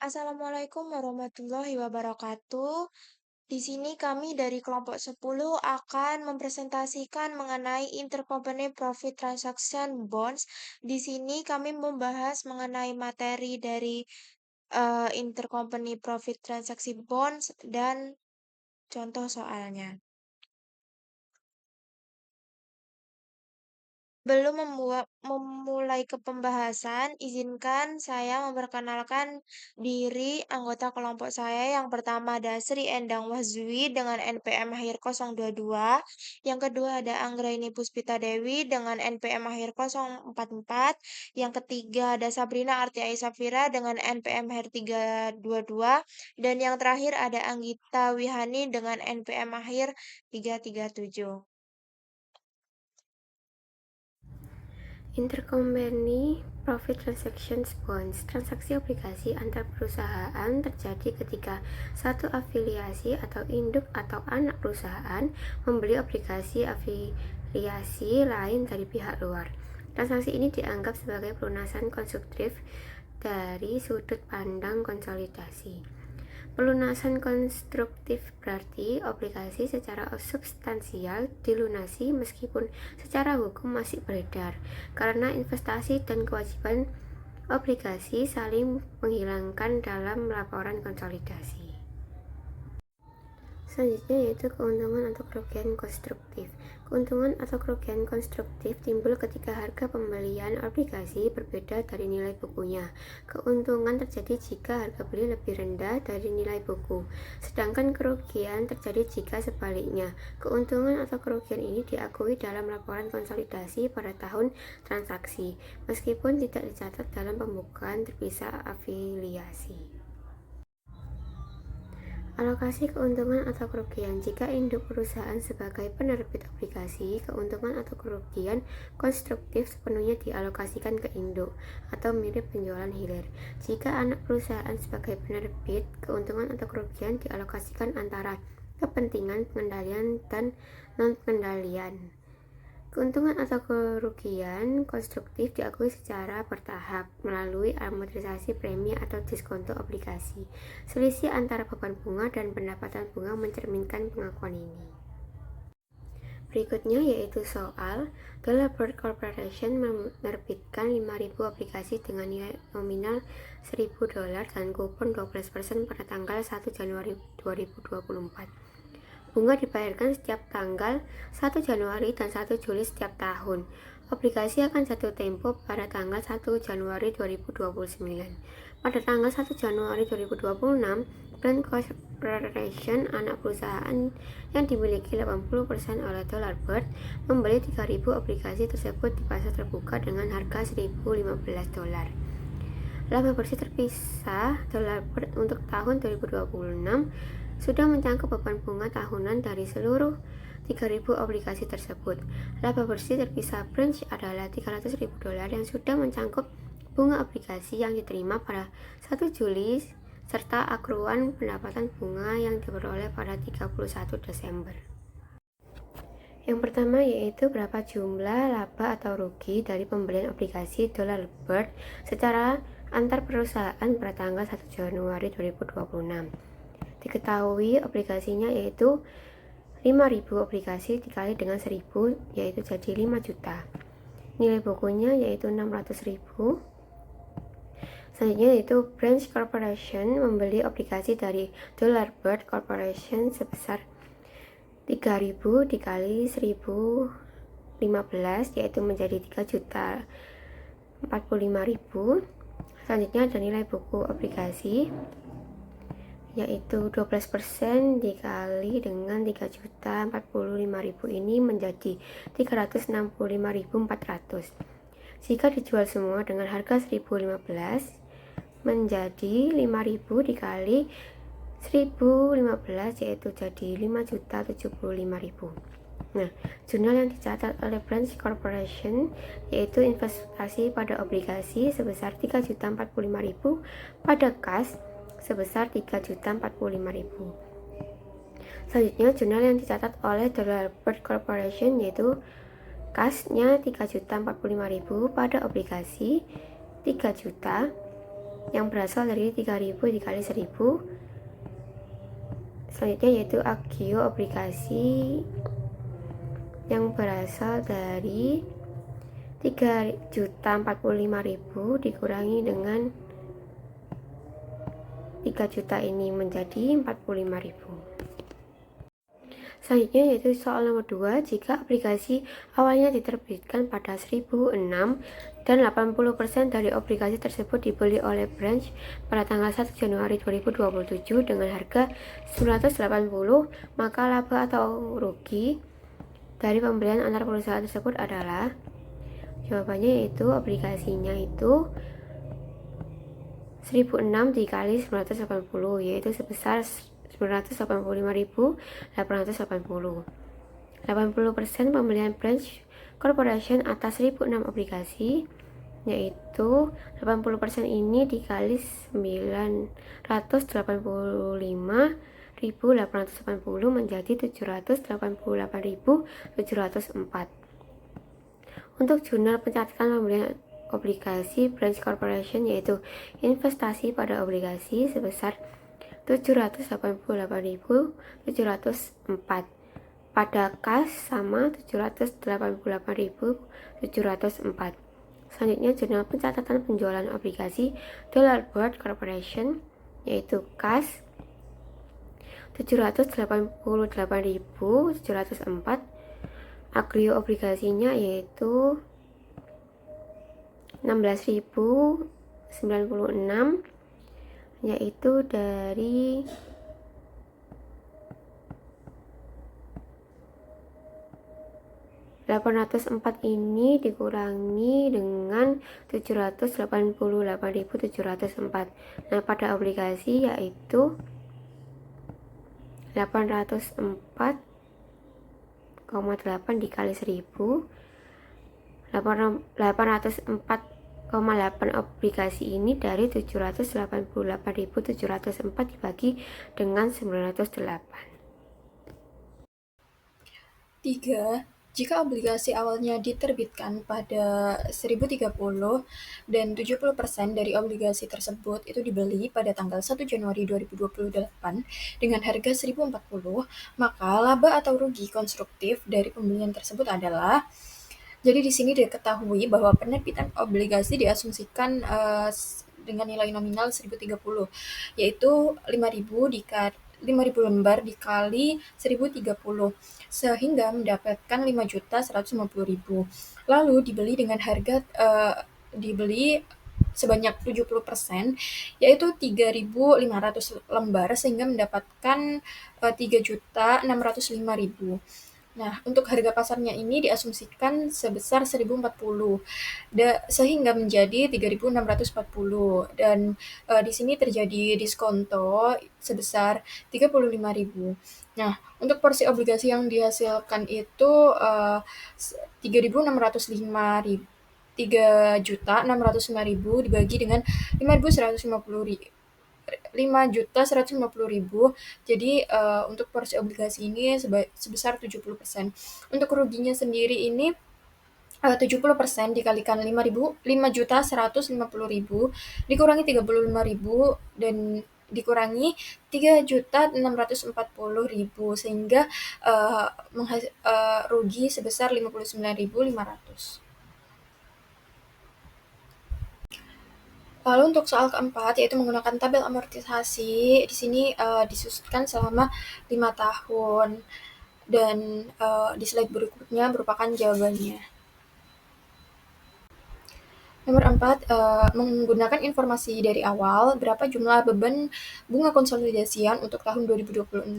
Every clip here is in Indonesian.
Assalamualaikum warahmatullahi wabarakatuh. Di sini kami dari kelompok 10 akan mempresentasikan mengenai Intercompany Profit Transaction Bonds. Di sini kami membahas mengenai materi dari Intercompany Profit Transaction Bonds dan contoh soalnya. Belum memulai ke pembahasan, izinkan saya memperkenalkan diri anggota kelompok saya. Yang pertama ada Sri Endang Wahzwi dengan NPM akhir 022. Yang kedua ada Anggraini Puspita Dewi dengan NPM akhir 044. Yang ketiga ada Sabrina Arti Safira dengan NPM akhir 322. Dan yang terakhir ada Anggita Wihani dengan NPM akhir 337. Intercompany Profit Transactions Bonds. Transaksi obligasi antar perusahaan terjadi ketika satu afiliasi atau induk atau anak perusahaan membeli obligasi afiliasi lain dari pihak luar. Transaksi ini dianggap sebagai pelunasan konstruktif dari sudut pandang konsolidasi. Pelunasan konstruktif berarti obligasi secara substansial dilunasi meskipun secara hukum masih beredar, karena investasi dan kewajiban obligasi saling menghilangkan dalam laporan konsolidasi. Selanjutnya yaitu keuntungan atau kerugian konstruktif. Keuntungan atau kerugian konstruktif timbul ketika harga pembelian obligasi berbeda dari nilai bukunya. Keuntungan terjadi jika harga beli lebih rendah dari nilai buku, sedangkan kerugian terjadi jika sebaliknya. Keuntungan atau kerugian ini diakui dalam laporan konsolidasi pada tahun transaksi, meskipun tidak dicatat dalam pembukuan terpisah afiliasi. Alokasi keuntungan atau kerugian. Jika induk perusahaan sebagai penerbit obligasi, keuntungan atau kerugian konstruktif sepenuhnya dialokasikan ke induk, atau mirip penjualan hilir. Jika anak perusahaan sebagai penerbit, keuntungan atau kerugian dialokasikan antara kepentingan pengendalian dan non-pengendalian. Keuntungan atau kerugian konstruktif diakui secara bertahap melalui amortisasi premi atau diskonto obligasi. Selisih antara beban bunga dan pendapatan bunga mencerminkan pengakuan ini. Berikutnya yaitu soal Delaware Corporation menerbitkan 5.000 obligasi dengan nilai nominal $1.000 dan kupon 12% pada tanggal 1 Januari 2024. Bunga dibayarkan setiap tanggal 1 Januari dan 1 Juli setiap tahun. Obligasi akan jatuh tempo pada tanggal 1 Januari 2029. Pada tanggal 1 Januari 2026, Brand Corporation, anak perusahaan yang dimiliki 80% oleh Delaware, membeli 3.000 obligasi tersebut di pasar terbuka dengan harga $1.015. Laba bersih terpisah Delaware untuk tahun 2026 sudah mencakup beban bunga tahunan dari seluruh 3.000 obligasi tersebut. Laba bersih terpisah branch adalah $300.000 yang sudah mencakup bunga obligasi yang diterima pada 1 Juli serta akruan pendapatan bunga yang diperoleh pada 31 Desember. Yang pertama yaitu berapa jumlah laba atau rugi dari pembelian obligasi Delaware secara antar perusahaan pada tanggal 1 Januari 2026. Diketahui obligasinya yaitu 5.000 obligasi dikali dengan 1.000 yaitu jadi 5 juta. Nilai bukunya yaitu 600.000. Selanjutnya yaitu Branch Corporation membeli obligasi dari Delaware Corporation sebesar 3.000 dikali 1.015 yaitu menjadi 3 juta 45.000. Selanjutnya ada nilai buku obligasi yaitu 12% dikali dengan 3.045.000 ini menjadi 365.400. Jika dijual semua dengan harga 1.015 menjadi 5.000 dikali 1.015 yaitu jadi 5.075.000. Nah, jurnal yang dicatat oleh Branch Corporation yaitu investasi pada obligasi sebesar 3.045.000 pada kas sebesar 3.045.000. Selanjutnya jurnal yang dicatat oleh Delaware Corporation yaitu kasnya 3.045.000 pada obligasi 3 juta yang berasal dari 3.000 dikali 1.000. Selanjutnya yaitu agio obligasi yang berasal dari 3.045.000 dikurangi dengan 3 juta ini menjadi 45.000. Selanjutnya yaitu soal nomor 2, jika aplikasi awalnya diterbitkan pada 1006 dan 80% dari obligasi tersebut dibeli oleh branch pada tanggal 1 Januari 2027 dengan harga 980, maka laba atau rugi dari pembelian antar perusahaan tersebut adalah, jawabannya yaitu obligasinya itu 1006 dikali 980, yaitu sebesar 985.880. 80% pembelian branch corporation atas 1006 obligasi, yaitu 80% ini dikali 985.880 menjadi 788.704. Untuk jurnal pencatatan pembelian obligasi branch corporation, yaitu investasi pada obligasi sebesar 788.704 pada kas sama 788.704. Selanjutnya jurnal pencatatan penjualan obligasi Dollar Board Corporation, yaitu kas 788.704. Agrio obligasinya yaitu 16.096, yaitu dari 804 ini dikurangi dengan 788.704. Nah, pada obligasi yaitu 804,8 dikali 1000. 804,8 obligasi ini dari 788.704 dibagi dengan 908. 3. Jika obligasi awalnya diterbitkan pada 1030 dan 70% dari obligasi tersebut itu dibeli pada tanggal 1 Januari 2028 dengan harga 1040, maka laba atau rugi konstruktif dari pembelian tersebut adalah, jadi di sini diketahui bahwa penerbitan obligasi diasumsikan dengan nilai nominal 1030, yaitu 5.000 lembar dikali 1030, sehingga mendapatkan 5.150.000. Lalu dibeli dengan harga dibeli sebanyak 70%, yaitu 3.500 lembar, sehingga mendapatkan 3.605.000. Nah, untuk harga pasarnya ini diasumsikan sebesar 1040, sehingga menjadi 3.640, dan di sini terjadi diskonto sebesar 35.000. Nah, untuk porsi obligasi yang dihasilkan itu 3.605.000, 3.605.000 dibagi dengan 5.150.000. Jadi untuk porsi obligasi ini sebesar 70%. Untuk ruginya sendiri ini 70% dikalikan 5.150.000 dikurangi 35.000 dan dikurangi 3.640.000, sehingga rugi sebesar 59.500. Lalu untuk soal keempat, yaitu menggunakan tabel amortisasi, di sini disusunkan selama 5 tahun, dan di slide berikutnya merupakan jawabannya. Nomor 4, menggunakan informasi dari awal, berapa jumlah beban bunga konsolidasian untuk tahun 2026.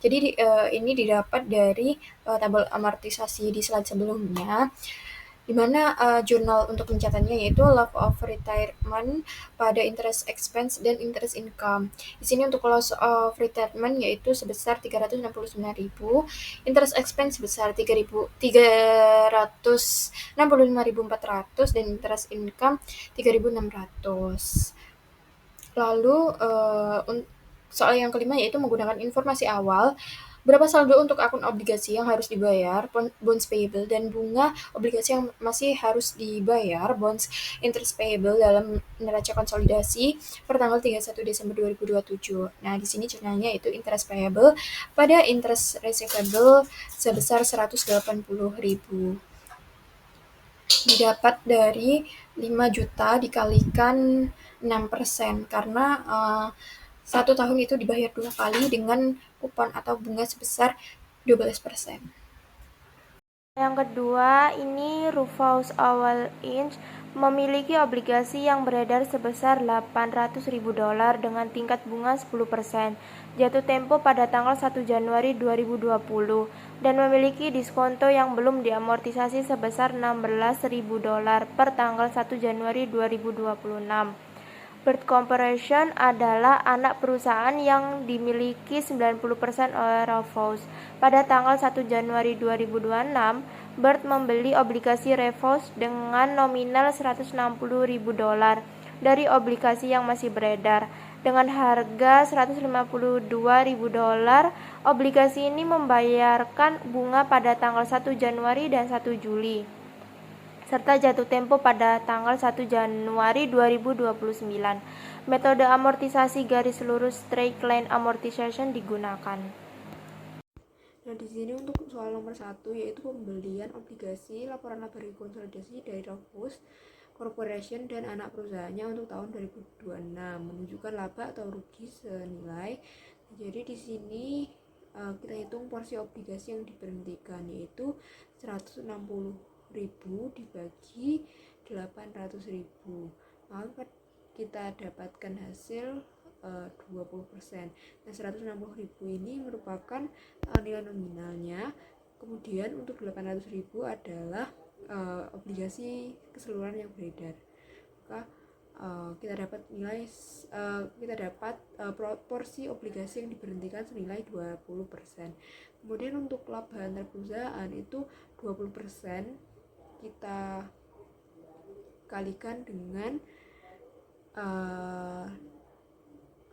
Jadi ini didapat dari tabel amortisasi di slide sebelumnya, di mana jurnal untuk mencatatnya yaitu Love of Retirement pada interest expense dan interest income. Di sini untuk loss of retirement yaitu sebesar 369.000, interest expense sebesar 365.400, dan interest income 3.600. Lalu soal yang kelima yaitu menggunakan informasi awal, berapa saldo untuk akun obligasi yang harus dibayar, bonds payable, dan bunga obligasi yang masih harus dibayar, bonds interest payable dalam neraca konsolidasi per tanggal 31 Desember 2027. Nah, di sini jurnalnya itu interest payable pada interest receivable sebesar 180.000. Didapat dari 5 juta dikalikan 6%, karena 1 tahun itu dibayar 2 kali dengan kupon atau bunga sebesar 12%. Yang kedua, ini Rufus Awal Inc. memiliki obligasi yang beredar sebesar $800.000 dengan tingkat bunga 10%, jatuh tempo pada tanggal 1 Januari 2020, dan memiliki diskonto yang belum diamortisasi sebesar $16.000 per tanggal 1 Januari 2026. Bird Corporation adalah anak perusahaan yang dimiliki 90% oleh Rufus. Pada tanggal 1 Januari 2026, Bird membeli obligasi Rufus dengan nominal $160.000 dari obligasi yang masih beredar. Dengan harga $152.000, obligasi ini membayarkan bunga pada tanggal 1 Januari dan 1 Juli. Serta jatuh tempo pada tanggal 1 Januari 2029. Metode amortisasi garis lurus straight line amortization digunakan. Nah, di sini untuk soal nomor 1 yaitu pembelian obligasi laporan laba konsolidasi dari Rufus Corporation dan anak perusahaannya untuk tahun 2026 menunjukkan laba atau rugi senilai. Jadi di sini kita hitung porsi obligasi yang diberhentikan yaitu 160.000 dibagi 800.000, maka kita dapatkan hasil 20%. Nah, 160.000 ini merupakan nilai nominalnya. Kemudian untuk 800.000 adalah obligasi keseluruhan yang beredar. Maka kita dapat porsi obligasi yang diberhentikan senilai 20%. Kemudian untuk laba antar perusahaan itu 20% kita kalikan dengan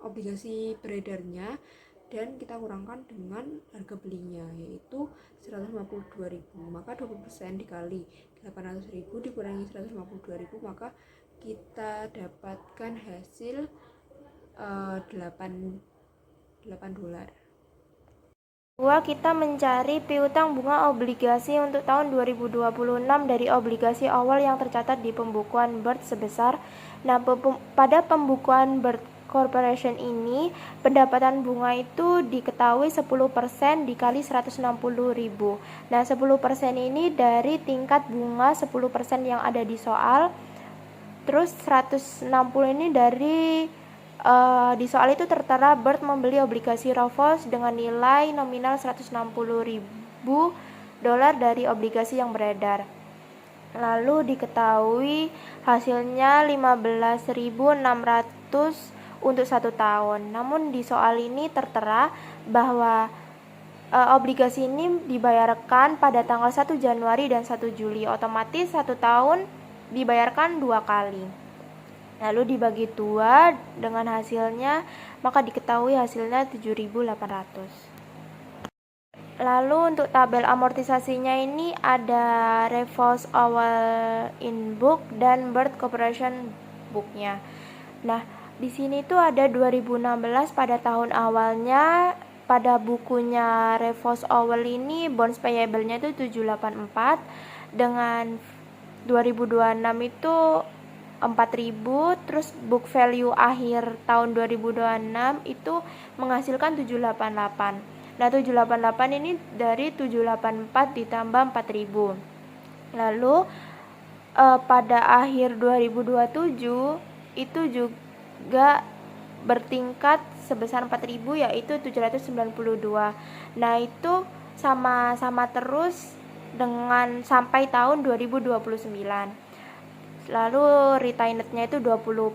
obligasi beredarnya dan kita kurangkan dengan harga belinya yaitu 152.000, maka 20% dikali 800.000 dikurangi 152.000, maka kita dapatkan hasil $8. Kedua, kita mencari piutang bunga obligasi untuk tahun 2026 dari obligasi awal yang tercatat di pembukuan Bird sebesar. Nah, pada pembukuan Bird Corporation ini, pendapatan bunga itu diketahui 10% dikali 160.000. Nah, 10% ini dari tingkat bunga 10% yang ada di soal. Terus 160 ini dari di soal itu tertera Bird membeli obligasi Rufus dengan nilai nominal $160.000 dari obligasi yang beredar. Lalu diketahui hasilnya 15.600 untuk 1 tahun. Namun di soal ini tertera bahwa obligasi ini dibayarkan pada tanggal 1 Januari dan 1 Juli. Otomatis 1 tahun dibayarkan 2 kali. Lalu dibagi 2 dengan hasilnya, maka diketahui hasilnya 7.800. Lalu untuk tabel amortisasinya ini ada Rufus Awal in book dan Bird Corporation booknya. Nah, di sini tuh ada 2016 pada tahun awalnya. Pada bukunya Rufus Awal ini bonds payable-nya itu 784, dengan 2026 itu 4.000, terus book value akhir tahun 2026 itu menghasilkan 788. Nah, 788 ini dari 784 ditambah 4.000. Lalu pada akhir 2027 itu juga bertingkat sebesar 4.000 yaitu 792. Nah, itu sama-sama terus dengan sampai tahun 2029. Lalu retainednya itu 20%,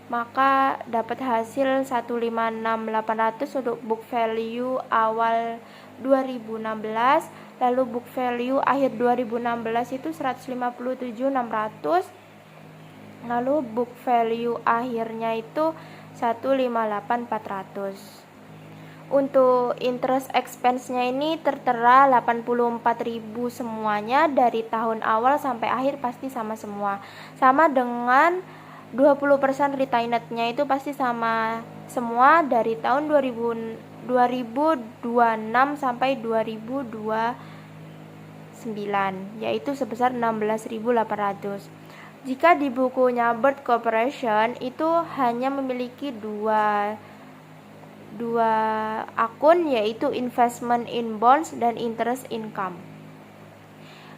maka dapat hasil 156.800 untuk book value awal 2016. Lalu book value akhir 2016 itu 157.600. Lalu book value akhirnya itu 158.400. Untuk interest expense-nya ini tertera 84.000 semuanya, dari tahun awal sampai akhir pasti sama semua. Sama dengan 20% retained-nya itu pasti sama semua dari tahun 2026 sampai 2029, yaitu sebesar 16.800. Jika di bukunya Bird Corporation itu hanya memiliki dua akun, yaitu investment in bonds dan interest income.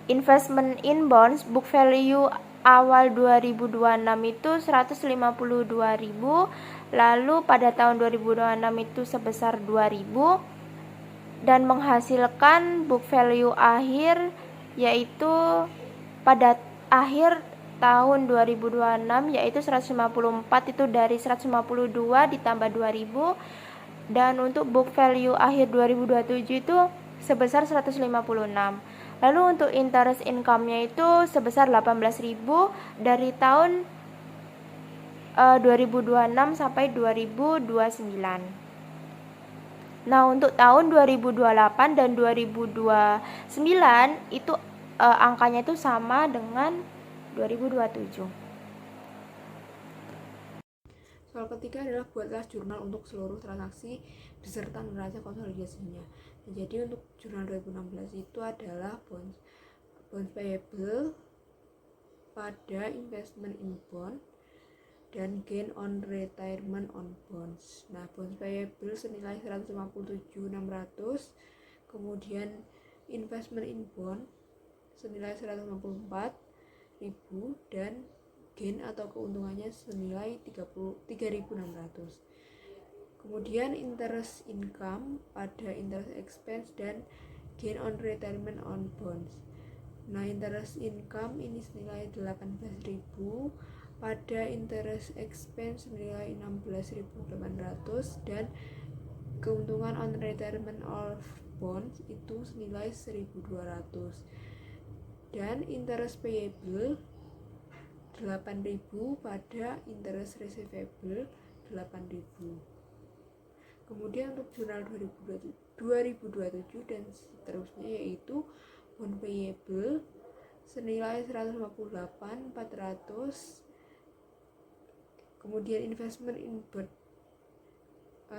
Investment in bonds book value awal 2026 itu 152.000, lalu pada tahun 2026 itu sebesar 2.000, dan menghasilkan book value akhir yaitu pada akhir tahun 2026 yaitu 154, itu dari 152 ditambah 2.000, dan untuk book value akhir 2027 itu sebesar 156. Lalu untuk interest income-nya itu sebesar 18.000 dari tahun 2026 sampai 2029. Nah, untuk tahun 2028 dan 2029 itu angkanya itu sama dengan 2027. Soal ketiga adalah buatlah jurnal untuk seluruh transaksi beserta neraca konsolidasinya. Nah, jadi untuk jurnal 2016 itu adalah bonds payable pada investment in bond dan gain on retirement on bonds. Nah, bonds payable senilai 157.600, kemudian investment in bond senilai 154.000 dan gain atau keuntungannya senilai 3.600. Kemudian interest income pada interest expense dan gain on retirement on bonds. Nah, interest income ini senilai 18.000, pada interest expense senilai 16.800, dan keuntungan on retirement of bonds itu senilai 1.200. Dan interest payable 8.000 pada interest receivable 8.000. Kemudian untuk jurnal 2027 dan seterusnya yaitu bond payable senilai 158.400, kemudian investment in bond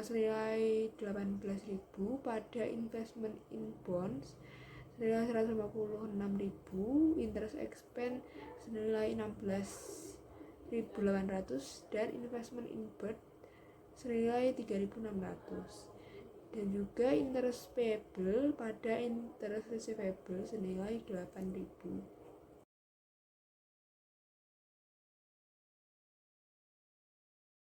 senilai 18.000 pada investment in bonds senilai 156.000, interest expense senilai 16.800 dan investment in bond senilai 3.600, dan juga interest payable pada interest receivable senilai 8.000.